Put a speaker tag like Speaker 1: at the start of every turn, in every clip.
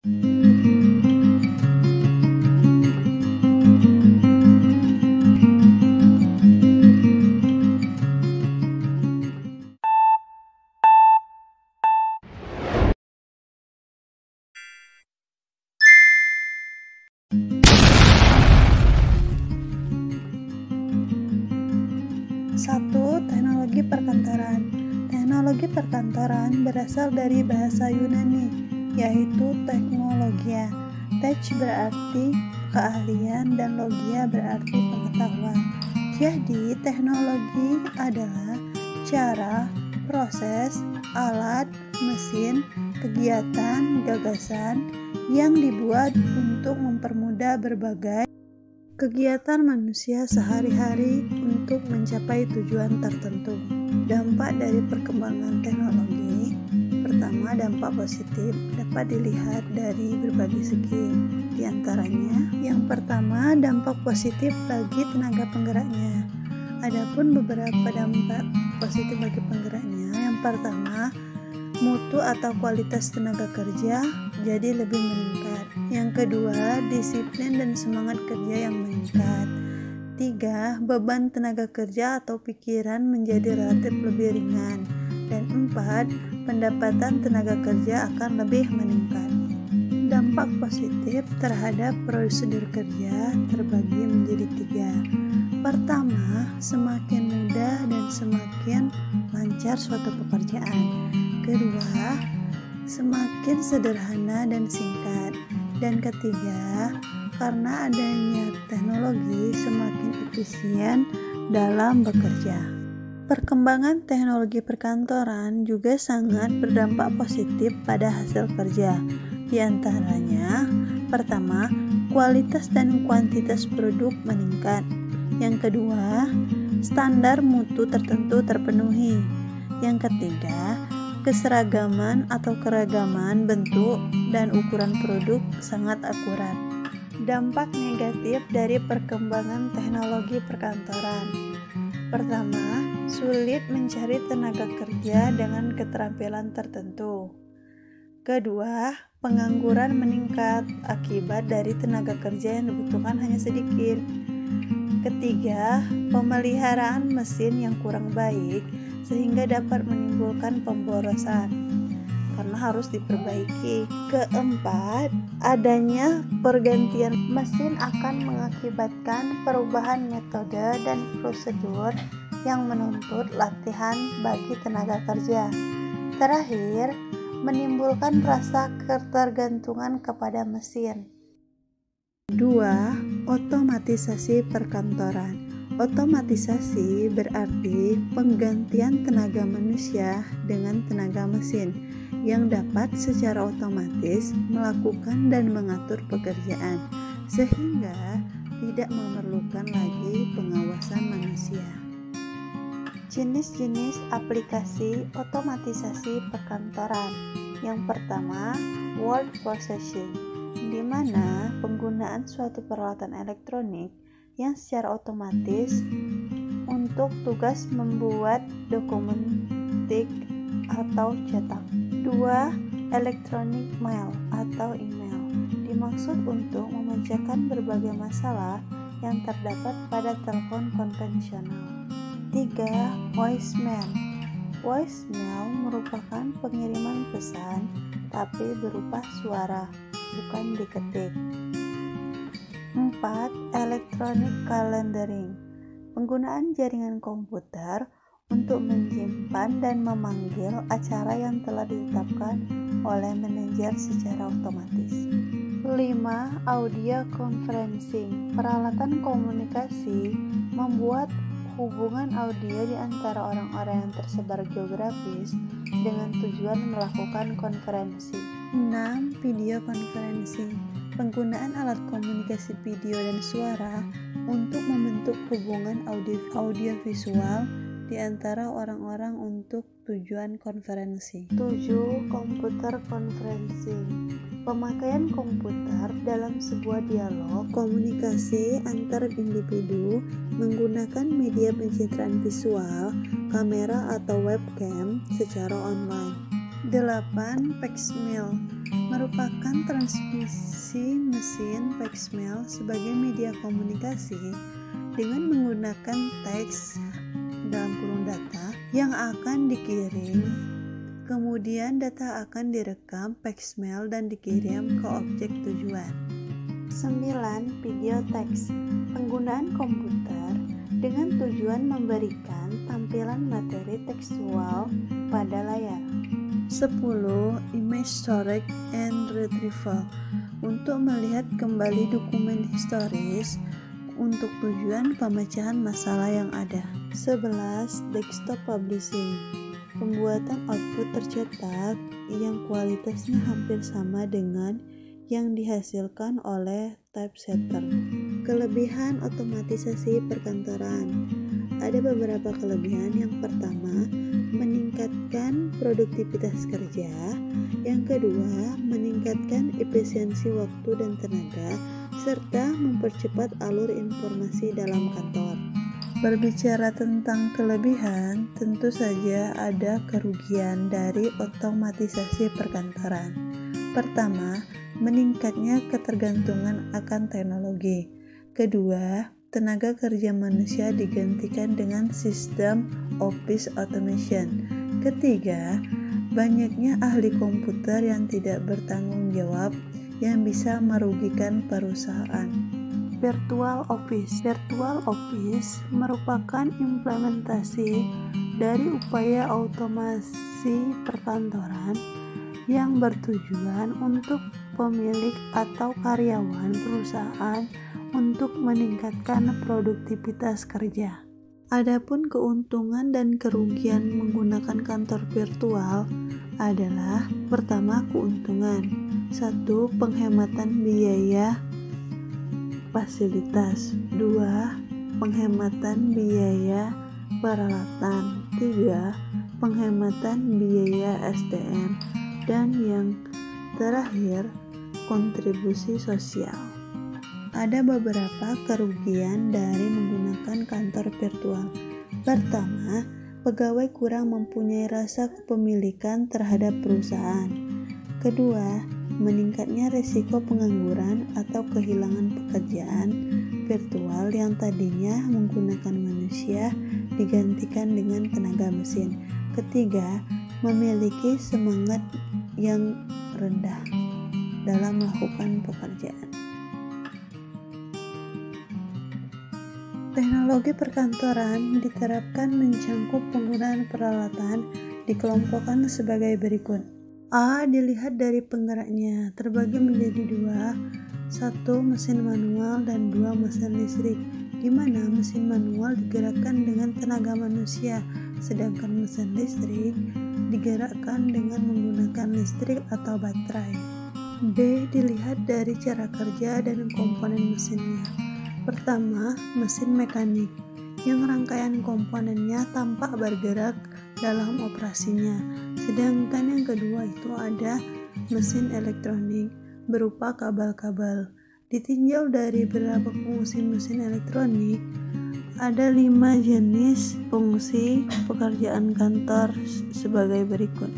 Speaker 1: Satu, teknologi perkantoran. Teknologi perkantoran berasal dari bahasa Yunani, yaitu teknologia. Tech berarti keahlian dan logia berarti pengetahuan. Jadi, teknologi adalah cara, proses, alat, mesin, kegiatan, gagasan yang dibuat untuk mempermudah berbagai kegiatan manusia sehari-hari untuk mencapai tujuan tertentu. Dampak dari perkembangan teknologi. Pertama, dampak positif dapat dilihat dari berbagai segi. Di antaranya, yang pertama, dampak positif bagi tenaga penggeraknya. Adapun beberapa dampak positif bagi penggeraknya. Yang pertama, mutu atau kualitas tenaga kerja jadi lebih meningkat. Yang kedua, disiplin dan semangat kerja yang meningkat. 3. Beban tenaga kerja atau pikiran menjadi relatif lebih ringan. Dan 4. Pendapatan tenaga kerja akan lebih meningkat. Dampak positif terhadap prosedur kerja terbagi menjadi 3. Pertama, semakin mudah dan semakin lancar suatu pekerjaan. Kedua, semakin sederhana dan singkat. Dan ketiga, karena adanya teknologi semakin efisien dalam bekerja. Perkembangan teknologi perkantoran juga sangat berdampak positif pada hasil kerja. Di antaranya, pertama, kualitas dan kuantitas produk meningkat. Yang kedua, standar mutu tertentu terpenuhi. Yang ketiga, keseragaman atau keragaman bentuk dan ukuran produk sangat akurat. Dampak negatif dari perkembangan teknologi perkantoran. Pertama, sulit mencari tenaga kerja dengan keterampilan tertentu. Kedua, pengangguran meningkat akibat dari tenaga kerja yang dibutuhkan hanya sedikit. Ketiga, pemeliharaan mesin yang kurang baik sehingga dapat menimbulkan pemborosan karena harus diperbaiki. Keempat, adanya pergantian mesin akan mengakibatkan perubahan metode dan prosedur yang menuntut latihan bagi tenaga kerja. Terakhir, menimbulkan rasa ketergantungan kepada mesin. 2. Otomatisasi perkantoran. Otomatisasi berarti penggantian tenaga manusia dengan tenaga mesin yang dapat secara otomatis melakukan dan mengatur pekerjaan sehingga tidak memerlukan lagi pengawasan manusia. Jenis-jenis aplikasi otomatisasi perkantoran. Yang pertama, word processing, di mana penggunaan suatu peralatan elektronik yang secara otomatis untuk tugas membuat dokumen tik atau cetak. 2. Electronic mail atau email, dimaksud untuk memecahkan berbagai masalah yang terdapat pada telepon konvensional. 3. Voicemail. Voicemail merupakan pengiriman pesan tapi berupa suara, bukan diketik. 4. Electronic calendaring, penggunaan jaringan komputer untuk menyimpan dan memanggil acara yang telah ditetapkan oleh manajer secara otomatis. 5. Audio conferencing, peralatan komunikasi membuat hubungan audio di antara orang-orang yang tersebar geografis dengan tujuan melakukan konferensi. 6. Video conferencing, penggunaan alat komunikasi video dan suara untuk membentuk hubungan audiovisual di antara orang-orang untuk tujuan konferensi. 7. Computer conferencing, pemakaian komputer dalam sebuah dialog komunikasi antar individu menggunakan media pencitraan visual, kamera atau webcam secara online. 8. Faxmail, merupakan transmisi mesin faksmil sebagai media komunikasi dengan menggunakan teks dalam kurung data yang akan dikirim. Kemudian data akan direkam faksmil dan dikirim ke objek tujuan. 9. Video teks. Penggunaan komputer dengan tujuan memberikan tampilan materi tekstual pada layar. 10. Image storage and retrieval. Untuk melihat kembali dokumen historis untuk tujuan pemecahan masalah yang ada. 11. Desktop publishing. Pembuatan output tercetak yang kualitasnya hampir sama dengan yang dihasilkan oleh typesetter. Kelebihan otomatisasi perkantoran. Ada beberapa kelebihan. Yang pertama, meningkatkan produktivitas kerja. Yang kedua, meningkatkan efisiensi waktu dan tenaga, serta mempercepat alur informasi dalam kantor. Berbicara tentang kelebihan, tentu saja ada kerugian dari otomatisasi perkantoran. Pertama, meningkatnya ketergantungan akan teknologi. Kedua, tenaga kerja manusia digantikan dengan sistem office automation. Ketiga, banyaknya ahli komputer yang tidak bertanggung jawab yang bisa merugikan perusahaan. Virtual Office. Virtual Office merupakan implementasi dari upaya otomasi perkantoran yang bertujuan untuk pemilik atau karyawan perusahaan untuk meningkatkan produktivitas kerja. Adapun keuntungan dan kerugian menggunakan kantor virtual adalah: pertama, keuntungan. 1. Penghematan biaya fasilitas. 2. Penghematan biaya peralatan. 3. Penghematan biaya SDM. Dan yang terakhir, kontribusi sosial. Ada beberapa kerugian dari menggunakan kantor virtual. Pertama, pegawai kurang mempunyai rasa kepemilikan terhadap perusahaan. Kedua, meningkatnya risiko pengangguran atau kehilangan pekerjaan virtual yang tadinya menggunakan manusia digantikan dengan tenaga mesin. Ketiga, memiliki semangat yang rendah dalam melakukan pekerjaan. Teknologi perkantoran diterapkan mencangkup penggunaan peralatan dikelompokkan sebagai berikut. A. Dilihat dari penggeraknya, terbagi menjadi 2, 1 mesin manual dan 2 mesin listrik, di mana mesin manual digerakkan dengan tenaga manusia, sedangkan mesin listrik digerakkan dengan menggunakan listrik atau baterai. B. Dilihat dari cara kerja dan komponen mesinnya. Pertama, mesin mekanik, yang rangkaian komponennya tampak bergerak dalam operasinya. Sedangkan yang kedua itu ada mesin elektronik berupa kabel-kabel. Ditinjau dari beberapa fungsi mesin elektronik, ada 5 jenis fungsi pekerjaan kantor sebagai berikut.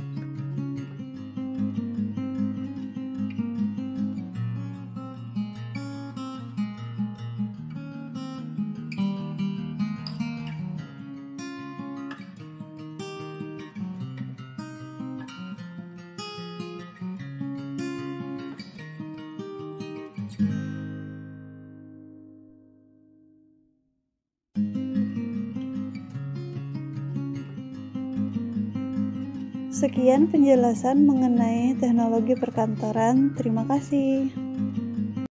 Speaker 1: Sekian penjelasan mengenai teknologi perkantoran. Terima kasih.